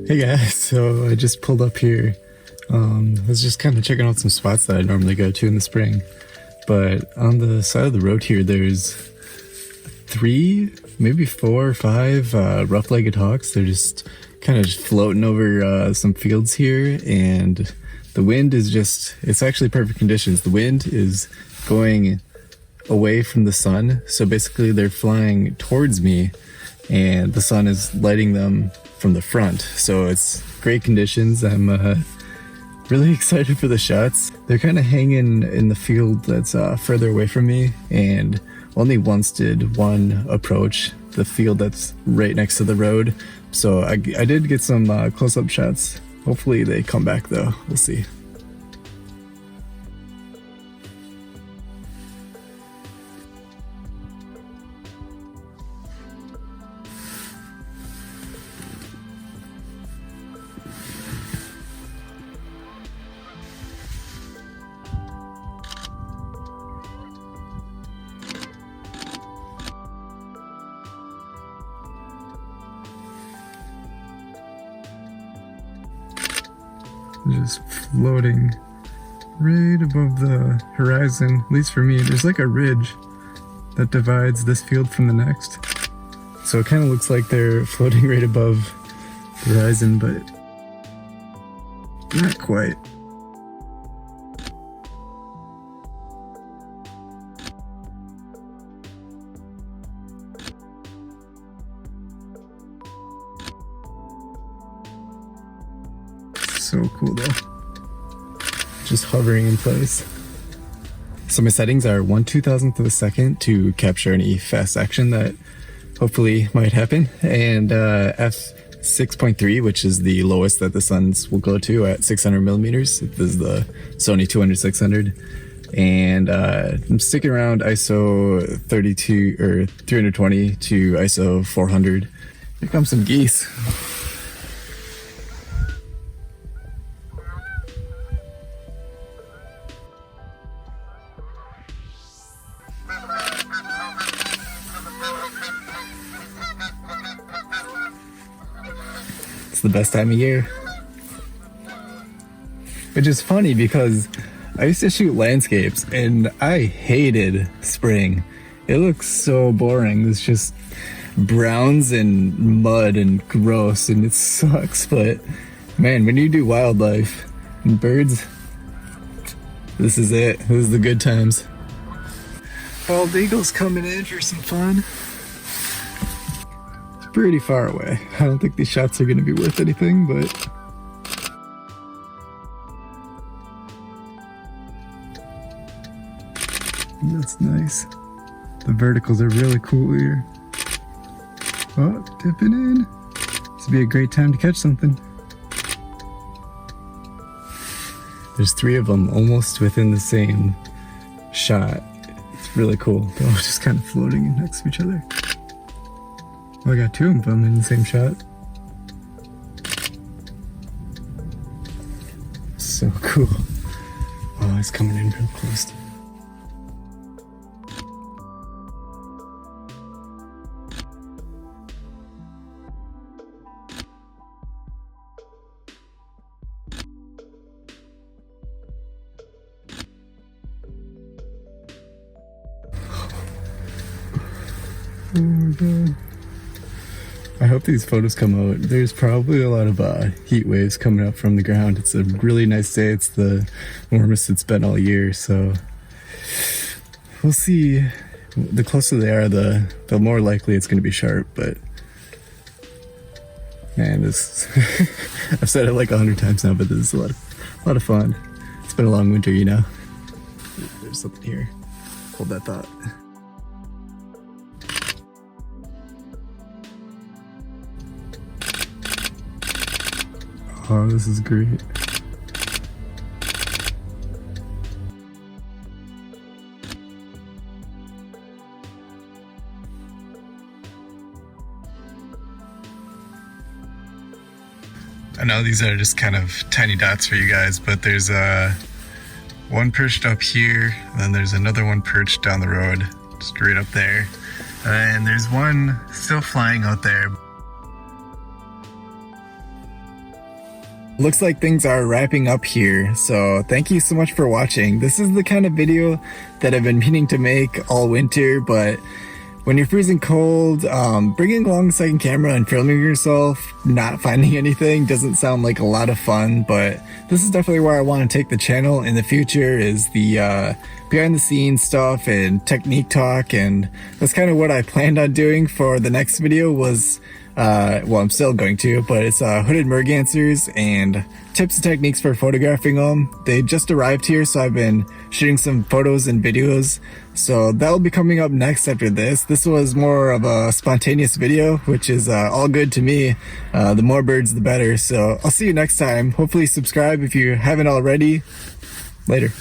Hey guys, so I just pulled up here. I was just kind of checking out some spots that I normally go to in the spring. But on the side of the road here, there's 3, maybe 4 or 5 rough-legged hawks. They're just kind of floating over some fields here, and the wind is it's actually perfect conditions. The wind is going away from the sun, so basically they're flying towards me, and the sun is lighting them from the front, so it's great conditions. I'm really excited for the shots. They're kind of hanging in the field that's further away from me, and only once did one approach the field that's right next to the road, so I did get some close-up shots. Hopefully they come back though, we'll see. Just floating right above the horizon, at least for me. There's like a ridge that divides this field from the next, so it kind of looks like they're floating right above the horizon, but not quite. So cool though, just hovering in place. So my settings are 1/2000th of a second to capture any fast action that hopefully might happen, and f6.3, which is the lowest that the suns will go to at 600 millimeters. This is the Sony 200-600, and I'm sticking around ISO 32 or 320 to ISO 400. Here come some geese. It's the best time of year. Which is funny because I used to shoot landscapes and I hated spring. It looks so boring. It's just browns and mud and gross, and it sucks. But man, when you do wildlife and birds, this is it. This is the good times. Bald eagles coming in for some fun. Pretty far away. I don't think these shots are going to be worth anything, but that's nice. The verticals are really cool here. Oh, dipping in. This would be a great time to catch something. There's 3 of them almost within the same shot. It's really cool. They're all just kind of floating next to each other. Oh, I got 2 of them in the same shot. So cool. Oh, it's coming in real close. Oh my god. I hope these photos come out. There's probably a lot of heat waves coming up from the ground. It's a really nice day. It's the warmest it's been all year, so we'll see. The closer they are, the more likely it's going to be sharp, but man, this I've said it like 100 times now, but this is a lot of fun. It's been a long winter, you know. There's something here. Hold that thought. Oh, this is great. I know these are just kind of tiny dots for you guys, but there's one perched up here, and then there's another one perched down the road, straight up there. And there's one still flying out there. looks like things are wrapping up here, so thank you so much for watching. This is the kind of video that I've been meaning to make all winter, but when you're freezing cold, bringing along a second camera and filming yourself not finding anything doesn't sound like a lot of fun, but this is definitely where I want to take the channel in the future, is the behind the scenes stuff and technique talk, and that's kind of what I planned on doing for the next video was well, I'm still going to, but it's hooded mergansers and tips and techniques for photographing them. They just arrived here, so I've been shooting some photos and videos, so that'll be coming up next after this. This was more of a spontaneous video, which is all good to me. The more birds the better, so I'll see you next time. Hopefully subscribe if you haven't already. Later.